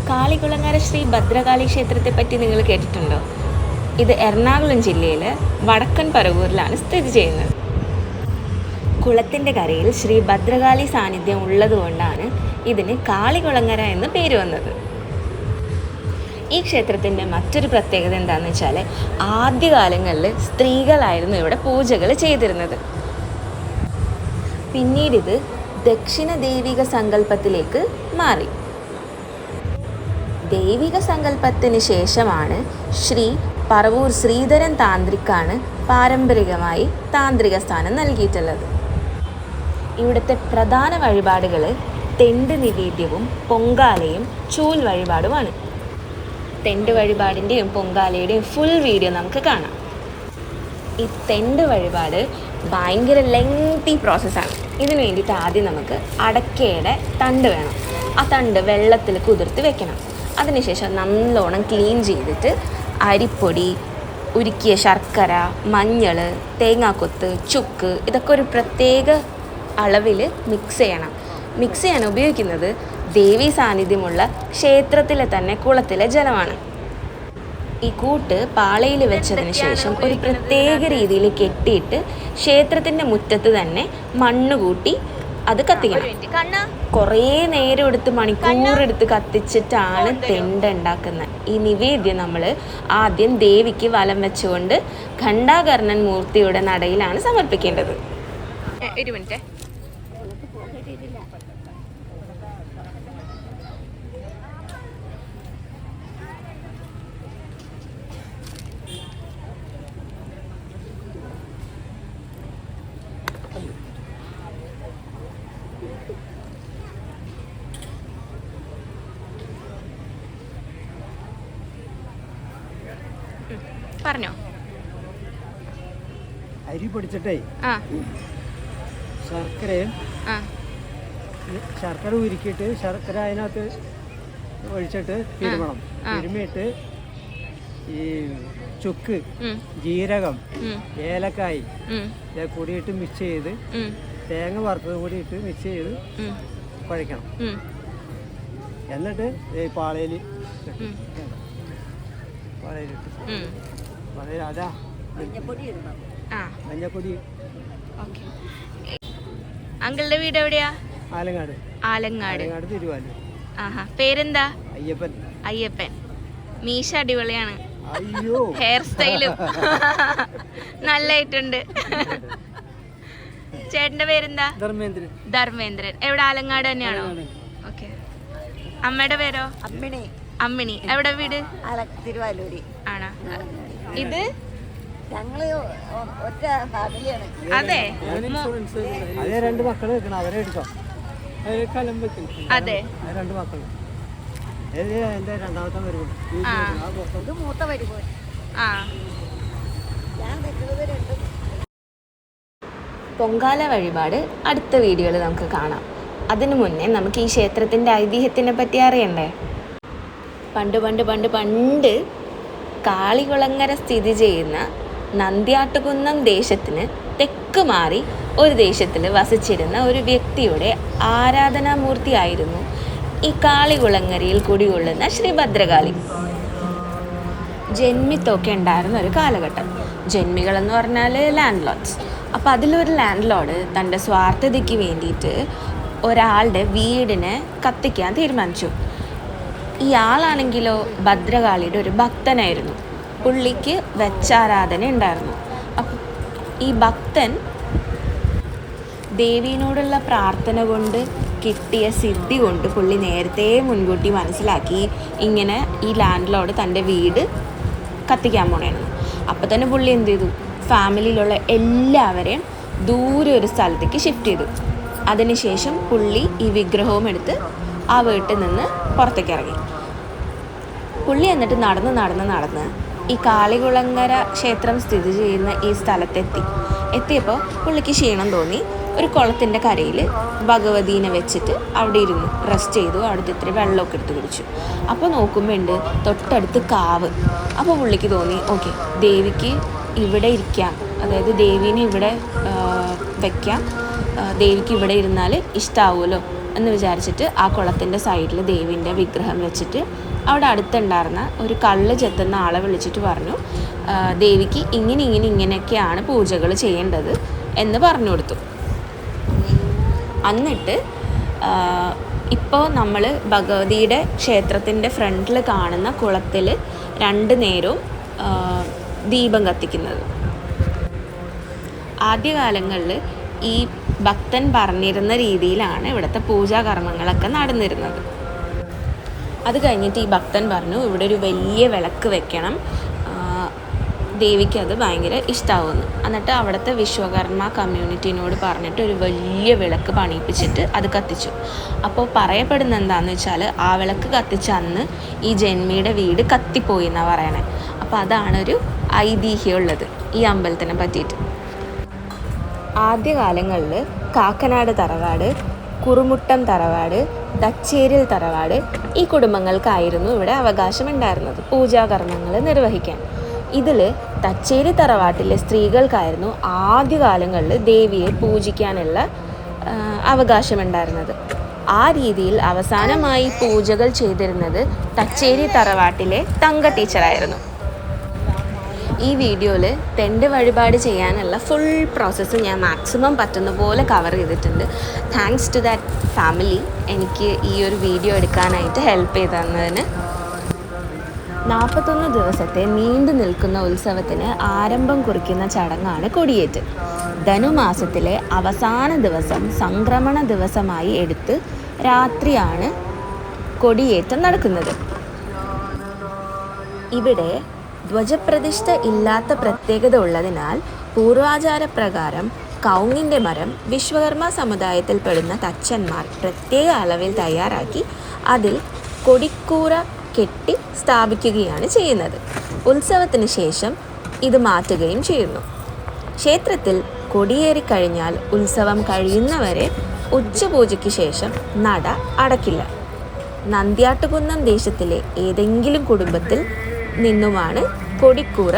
കാളികുളങ്ങര ശ്രീ ഭദ്രകാളി ക്ഷേത്രത്തെ പറ്റി നിങ്ങൾ കേട്ടിട്ടുണ്ടോ? ഇത് എറണാകുളം ജില്ലയിൽ വടക്കൻ പറവൂരിലാണ് സ്ഥിതി ചെയ്യുന്നത്. കുളത്തിൻ്റെ കരയിൽ ശ്രീ ഭദ്രകാളി സാന്നിധ്യം ഉള്ളതുകൊണ്ടാണ് ഇതിന് കാളികുളങ്ങര എന്ന് പേര് വന്നത്. ഈ ക്ഷേത്രത്തിൻ്റെ മറ്റൊരു പ്രത്യേകത എന്താണെന്ന് വെച്ചാൽ, ആദ്യകാലങ്ങളിൽ സ്ത്രീകളായിരുന്നു ഇവിടെ പൂജകൾ ചെയ്തിരുന്നത്. പിന്നീട് ഇത് ദക്ഷിണ ദൈവിക സങ്കല്പത്തിലേക്ക് മാറി. ദൈവിക സങ്കല്പത്തിന് ശേഷമാണ് ശ്രീ പറവൂർ ശ്രീധരൻ താന്ത്രിക്കാണ് പാരമ്പരികമായി താന്ത്രിക സ്ഥാനം നൽകിയിട്ടുള്ളത്. ഇവിടുത്തെ പ്രധാന വഴിപാടുകൾ തെണ്ട് നിവേദ്യവും പൊങ്കാലയും ചൂൽ വഴിപാടുമാണ്. തെണ്ട് വഴിപാടിൻ്റെയും പൊങ്കാലയുടെയും ഫുൾ വീഡിയോ നമുക്ക് കാണാം. ഈ തെണ്ട് വഴിപാട് ഭയങ്കര ലെങ്തി പ്രോസസ്സാണ്. ഇതിനു വേണ്ടിയിട്ട് ആദ്യം നമുക്ക് അടയ്ക്കയുടെ തണ്ട് വേണം. ആ തണ്ട് വെള്ളത്തിൽ കുതിർത്ത് വെക്കണം. അതിനുശേഷം നല്ലോണം ക്ലീൻ ചെയ്തിട്ട് അരിപ്പൊടി, ഉരുക്കിയ ശർക്കര, മഞ്ഞൾ, തേങ്ങാക്കൊത്ത്, ചുക്ക് ഇതൊക്കെ ഒരു പ്രത്യേക അളവിൽ മിക്സ് ചെയ്യണം. മിക്സ് ചെയ്യാൻ ഉപയോഗിക്കുന്നത് ദേവീ സാന്നിധ്യമുള്ള ക്ഷേത്രത്തിലെ തന്നെ കുളത്തിലെ ജലമാണ്. ഈ കൂട്ട് പാളയിൽ വെച്ചതിന് ശേഷം ഒരു പ്രത്യേക രീതിയിൽ കെട്ടിയിട്ട് ക്ഷേത്രത്തിൻ്റെ മുറ്റത്ത് തന്നെ മണ്ണ് കൂട്ടി അത് കത്തിക്കണം. കുറേ നേരം എടുത്ത് മണിക്കൂറെടുത്ത് കത്തിച്ചിട്ടാണ് തെണ്ട് ഉണ്ടാക്കുന്നത്. ഈ നിവേദ്യം നമ്മൾ ആദ്യം ദേവിക്ക് വലം വെച്ചുകൊണ്ട് ഖണ്ഡാകർണൻ മൂർത്തിയുടെ നടയിലാണ് സമർപ്പിക്കേണ്ടത്. ഒരു മിനിറ്റ്. പറഞ്ഞോ. അരി പൊടിച്ചിട്ടേ ശർക്കര ഉരുക്കിയിട്ട് ശർക്കര അതിനകത്ത് ഒഴിച്ചിട്ട് തിരുമണം. തിരുമിയിട്ട് ഈ ചുക്ക്, ജീരകം, ഏലക്കായി ഇതൊക്കെ കൂടിയിട്ട് മിക്സ് ചെയ്ത് തേങ്ങ വറുത്തത് കൂടിയിട്ട് മിക്സ് ചെയ്ത് കുഴക്കണം. എന്നിട്ട് ഈ പാളയിലിട്ട് അതാ മഞ്ഞപ്പൊടി. അങ്കിളുടെ വീട് എവിടെയാ? ആലങ്ങാട്. ആലങ്ങാട് തിരുവാലൂർ. ആഹാ. പേരെന്താ? അയ്യപ്പൻ. അയ്യപ്പൻ. മീശ അടിപൊളിയാണ്. അയ്യോ, ഹെയർ സ്റ്റൈലും നല്ലായിട്ടുണ്ട്. ചേട്ടന്റെ പേരെന്താ? ധർമ്മേന്ദ്രൻ. ധർമ്മേന്ദ്രൻ. എവിടെ? ആലങ്ങാട് തന്നെയാണോ? ഓക്കെ. അമ്മയുടെ പേരോ? അമ്മിണി. എവിടെ വീട്? തിരുവാലൂര് ആണോ? ഇത് ഞങ്ങള് ഒറ്റ ഫാമിലിയാണ്. അതെ. അതേ രണ്ട് മക്കള് വെക്കണം, അവരെ എടുക്കാം. അതെ, രണ്ട് മക്കള്. എന്റെ രണ്ടാമത്തെ വരുമ്പോൾ ഇത് മൂത്ത വരുമ്പോൾ ഞാൻ വെക്കുന്നത് രണ്ടും. പൊങ്കാല വഴിപാട് അടുത്ത വീഡിയോയിൽ നമുക്ക് കാണാം. അതിനു മുന്നേ നമുക്ക് ഈ ക്ഷേത്രത്തിൻ്റെ ഐതിഹ്യത്തിനെ പറ്റി അറിയണ്ടേ? പണ്ട് കാളികുളങ്ങര സ്ഥിതി ചെയ്യുന്ന നന്ദ്യാട്ടുകുന്നം ദേശത്തിന് തെക്ക് മാറി ഒരു ദേശത്തിൽ വസിച്ചിരുന്ന ഒരു വ്യക്തിയുടെ ആരാധനാമൂർത്തിയായിരുന്നു ഈ കാളികുളങ്ങരയിൽ കുടികൊള്ളുന്ന ശ്രീ ഭദ്രകാളി. ജന്മിത്തൊക്കെ ഉണ്ടായിരുന്ന ഒരു കാലഘട്ടം. ജന്മികളെന്ന് പറഞ്ഞാൽ ലാൻഡ് ലോർഡ്സ്. അപ്പോൾ അതിലൊരു ലാൻഡ് ലോർഡ് തൻ്റെ സ്വാർത്ഥതയ്ക്ക് വേണ്ടിയിട്ട് ഒരാളുടെ വീടിനെ കത്തിക്കാൻ തീരുമാനിച്ചു. ഇയാളാണെങ്കിലോ ഭദ്രകാളിയുടെ ഒരു ഭക്തനായിരുന്നു. പുള്ളിക്ക് വെച്ചാരാധന ഉണ്ടായിരുന്നു. അപ്പം ഈ ഭക്തൻ ദേവീനോടുള്ള പ്രാർത്ഥന കൊണ്ട് കിട്ടിയ സിദ്ധി കൊണ്ട് പുള്ളി നേരത്തെ മുൻകൂട്ടി മനസ്സിലാക്കി ഇങ്ങനെ ഈ ലാൻഡ് ലോർഡ് തൻ്റെ വീട് കത്തിക്കാൻ പോണേന്ന്. അപ്പം തന്നെ പുള്ളി എന്ത് ചെയ്തു? ഫാമിലിയിലുള്ള എല്ലാവരെയും ദൂരെ ഒരു സ്ഥലത്തേക്ക് ഷിഫ്റ്റ് ചെയ്തു. അതിനുശേഷം പുള്ളി ഈ വിഗ്രഹവും എടുത്ത് ആ വീട്ടിൽ നിന്ന് പുറത്തേക്ക് ഇറങ്ങി. പുള്ളി എന്നിട്ട് നടന്ന് ഈ കാളികുളങ്ങര ക്ഷേത്രം സ്ഥിതി ചെയ്യുന്ന ഈ എത്തിയപ്പോൾ പുള്ളിക്ക് ക്ഷീണം തോന്നി. ഒരു കുളത്തിൻ്റെ കരയിൽ ഭഗവതീനെ വെച്ചിട്ട് അവിടെ ഇരുന്നു റെസ്റ്റ് ചെയ്തു. അവിടുത്തെ ഇത്തിരി വെള്ളമൊക്കെ എടുത്ത് കുടിച്ചു. അപ്പോൾ നോക്കുമ്പോൾ ഉണ്ട് തൊട്ടടുത്ത് കാവ്. അപ്പോൾ പുള്ളിക്ക് തോന്നി, ഓക്കെ, ദേവിക്ക് ഇവിടെ ഇരിക്കാം, അതായത് ദേവീനെ ഇവിടെ വയ്ക്കാം, ദേവിക്ക് ഇവിടെ ഇരുന്നാൽ ഇഷ്ടമാവുമല്ലോ എന്ന് വിചാരിച്ചിട്ട് ആ കുളത്തിൻ്റെ സൈഡിൽ ദേവീൻ്റെ വിഗ്രഹം വെച്ചിട്ട് അവിടെ അടുത്തുണ്ടായിരുന്ന ഒരു കള്ള് ചെത്തുന്ന ആളെ വിളിച്ചിട്ട് പറഞ്ഞു, ദേവിക്ക് ഇങ്ങനെയൊക്കെയാണ് പൂജകൾ ചെയ്യേണ്ടത് എന്ന് പറഞ്ഞു കൊടുത്തു. എന്നിട്ട് ഇപ്പോൾ നമ്മൾ ഭഗവതിയുടെ ക്ഷേത്രത്തിൻ്റെ ഫ്രണ്ടിൽ കാണുന്ന കുളത്തിൽ 2 നേരവും ദീപം കത്തിക്കുന്നത്. ആദ്യകാലങ്ങളിൽ ഈ ഭക്തൻ പറഞ്ഞിരുന്ന രീതിയിലാണ് ഇവിടുത്തെ പൂജാകർമ്മങ്ങളൊക്കെ നടന്നിരുന്നത്. അത് കഴിഞ്ഞിട്ട് ഈ ഭക്തൻ പറഞ്ഞു ഇവിടെ ഒരു വലിയ വിളക്ക് വെക്കണം, ദേവിക്ക് അത് ഭയങ്കര ഇഷ്ടമാവുന്നു. എന്നിട്ട് അവിടുത്തെ വിശ്വകർമ്മ കമ്മ്യൂണിറ്റീനോട് പറഞ്ഞിട്ട് ഒരു വലിയ വിളക്ക് പണിയിപ്പിച്ചിട്ട് അത് കത്തിച്ചു. അപ്പോൾ പറയപ്പെടുന്ന എന്താണെന്ന് വെച്ചാൽ ആ വിളക്ക് കത്തിച്ച അന്ന് ഈ ജന്മിയുടെ വീട് കത്തിപ്പോയി എന്നാണ് പറയണേ. അപ്പോൾ അതാണൊരു ഐതിഹ്യമുള്ളത് ഈ അമ്പലത്തിനെ പറ്റിയിട്ട്. ആദ്യകാലങ്ങളിൽ കാക്കനാട് തറവാട്, കുറുമുട്ടം തറവാട്, തച്ചേരിൽ തറവാട് ഈ കുടുംബങ്ങൾക്കായിരുന്നു ഇവിടെ അവകാശമുണ്ടായിരുന്നത് പൂജാകർമ്മങ്ങൾ നിർവഹിക്കാൻ. ഇതിൽ തച്ചേരി തറവാട്ടിലെ സ്ത്രീകൾക്കായിരുന്നു ആദ്യകാലങ്ങളിൽ ദേവിയെ പൂജിക്കാനുള്ള അവകാശമുണ്ടായിരുന്നത്. ആ രീതിയിൽ അവസാനമായി പൂജകൾ ചെയ്തിരുന്നത് തച്ചേരി തറവാട്ടിലെ തങ്ക ടീച്ചറായിരുന്നു. ഈ വീഡിയോയിൽ തെണ്ട് വഴിപാട് ചെയ്യാനുള്ള ഫുൾ പ്രോസസ്സ് ഞാൻ മാക്സിമം പറ്റുന്ന പോലെ കവർ ചെയ്തിട്ടുണ്ട്. താങ്ക്സ് ടു ദാറ്റ് ഫാമിലി എനിക്ക് ഈ ഒരു വീഡിയോ എടുക്കാനായിട്ട് ഹെൽപ്പ് ചെയ്ത് തന്നതിന്. 41 ദിവസത്തെ നീണ്ടു നിൽക്കുന്ന ഉത്സവത്തിന് ആരംഭം കുറിക്കുന്ന ചടങ്ങാണ് കൊടിയേറ്റ്. ധനുമാസത്തിലെ അവസാന ദിവസം സംക്രമണ ദിവസമായി എടുത്ത് രാത്രിയാണ് കൊടിയേറ്റം നടക്കുന്നത്. ഇവിടെ ധ്വജപ്രതിഷ്ഠ ഇല്ലാത്ത പ്രത്യേകത ഉള്ളതിനാൽ പൂർവാചാരപ്രകാരം കൗങ്ങിൻ്റെ മരം വിശ്വകർമ്മ സമുദായത്തിൽപ്പെടുന്ന തച്ചന്മാർ പ്രത്യേക അളവിൽ തയ്യാറാക്കി അതിൽ കൊടിക്കൂറ കെട്ടി സ്ഥാപിക്കുകയാണ് ചെയ്യുന്നത്. ഉത്സവത്തിന് ശേഷം ഇത് മാറ്റുകയും ചെയ്യുന്നു. ക്ഷേത്രത്തിൽ കൊടിയേറിക്കഴിഞ്ഞാൽ ഉത്സവം കഴിയുന്നവരെ ഉച്ചപൂജയ്ക്ക് ശേഷം നട അടക്കില്ല. നന്ദ്യാട്ടുകുന്നം ദേശത്തിലെ ഏതെങ്കിലും കുടുംബത്തിൽ നിന്നുമാണ് കൊടിക്കൂറ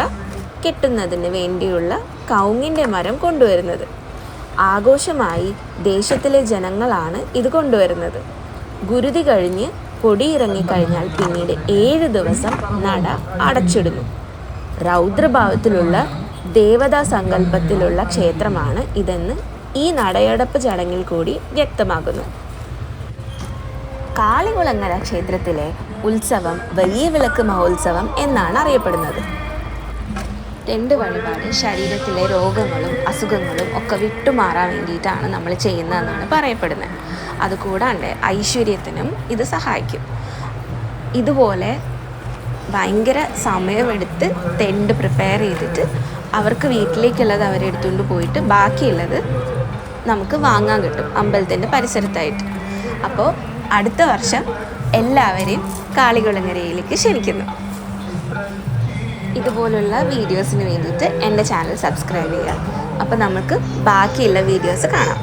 കെട്ടുന്നതിന് വേണ്ടിയുള്ള കൗങ്ങിൻ്റെ മരം കൊണ്ടുവരുന്നത്. ആഘോഷമായി ദേശത്തിലെ ജനങ്ങളാണ് ഇത് കൊണ്ടുവരുന്നത്. ഗുരുതി കഴിഞ്ഞ് കൊടിയിറങ്ങിക്കഴിഞ്ഞാൽ പിന്നീട് 7 ദിവസം നട അടച്ചിടുന്നു. രൗദ്രഭാവത്തിലുള്ള ദേവതാ സങ്കല്പത്തിലുള്ള ക്ഷേത്രമാണ് ഇതെന്ന് ഈ നടയടപ്പ് ചടങ്ങിൽ കൂടി വ്യക്തമാകുന്നു. കാളികുളങ്ങര ക്ഷേത്രത്തിലെ ഉത്സവം വലിയ വിളക്ക് മഹോത്സവം എന്നാണ് അറിയപ്പെടുന്നത്. തെണ്ട് വഴിപാട് ശരീരത്തിലെ രോഗങ്ങളും അസുഖങ്ങളും ഒക്കെ വിട്ടുമാറാൻ വേണ്ടിയിട്ടാണ് നമ്മൾ ചെയ്യുന്നതെന്നാണ് പറയപ്പെടുന്നത്. അതുകൂടാണ്ട് ഐശ്വര്യത്തിനും ഇത് സഹായിക്കും. ഇതുപോലെ ഭയങ്കര സമയമെടുത്ത് തെണ്ട് പ്രിപ്പയർ ചെയ്തിട്ട് അവർക്ക് വീട്ടിലേക്കുള്ളത് അവരെടുത്തുകൊണ്ട് പോയിട്ട് ബാക്കിയുള്ളത് നമുക്ക് വാങ്ങാൻ കിട്ടും അമ്പലത്തിൻ്റെ പരിസരത്തായിട്ട്. അപ്പോൾ അടുത്ത വർഷം എല്ലാവരെയും കാളികുളങ്ങരയിലേക്ക് ക്ഷണിക്കുന്നു. ഇതുപോലുള്ള വീഡിയോസിന് വേണ്ടിയിട്ട് എൻ്റെ ചാനൽ സബ്സ്ക്രൈബ് ചെയ്യുക. അപ്പോൾ നമുക്ക് ബാക്കിയുള്ള വീഡിയോസ് കാണാം.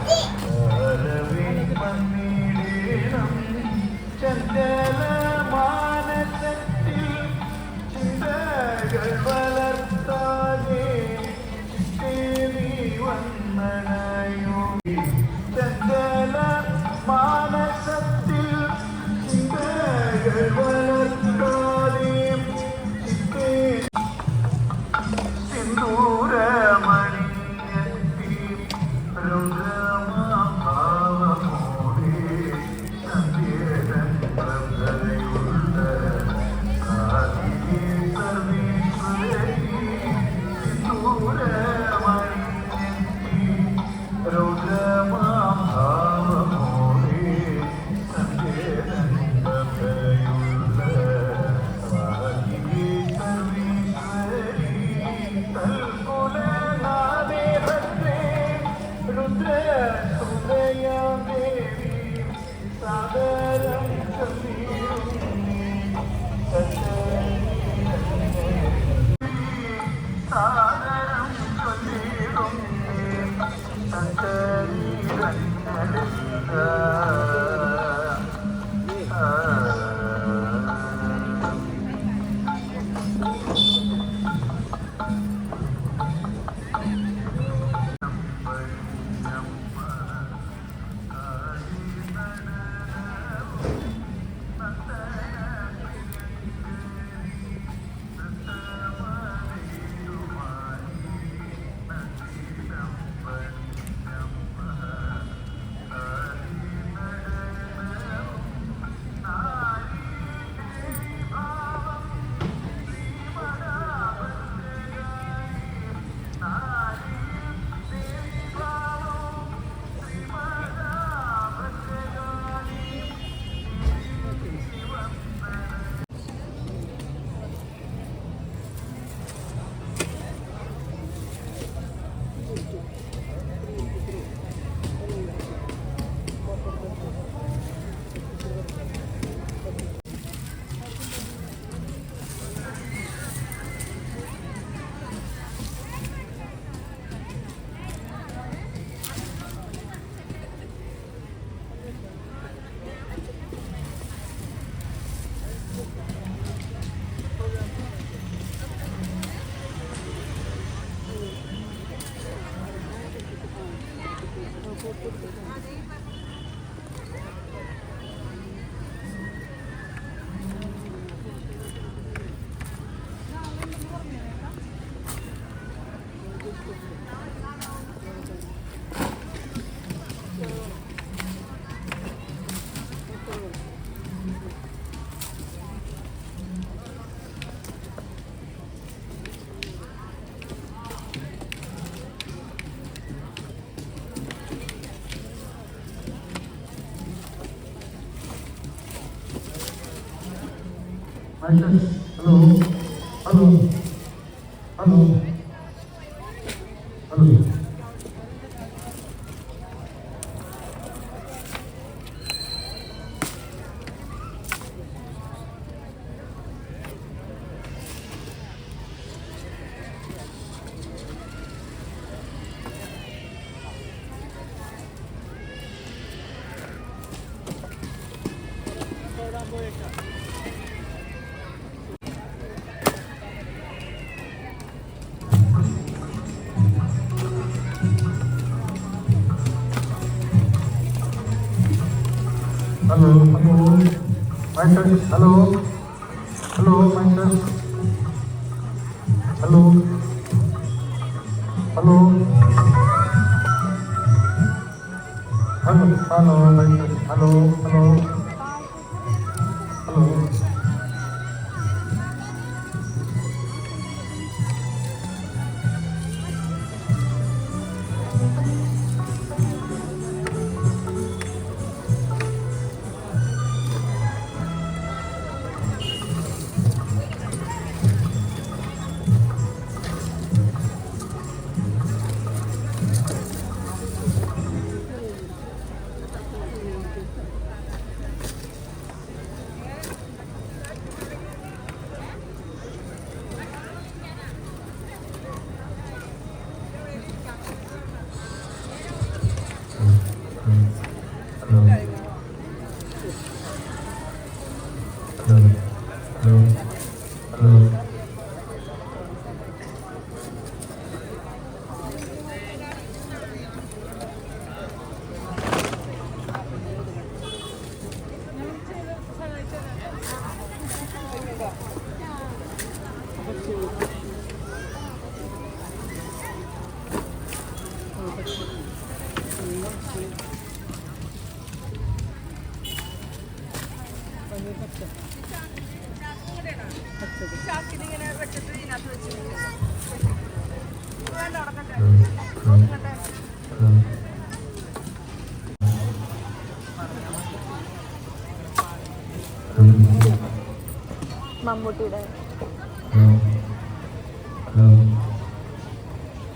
മമ്മൂട്ടിയുടെ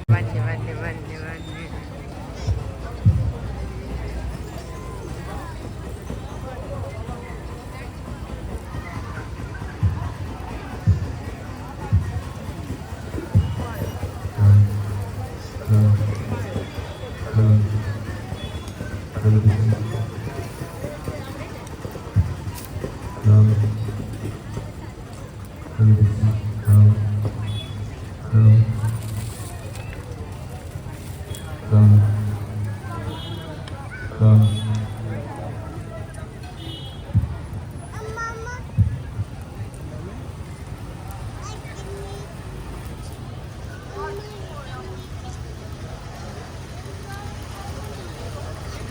മഞ്ഞ് മഞ്ഞ് മഞ്ഞ് മഞ്ഞ്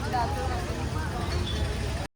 ഉണ്ടാക്കുന്നത്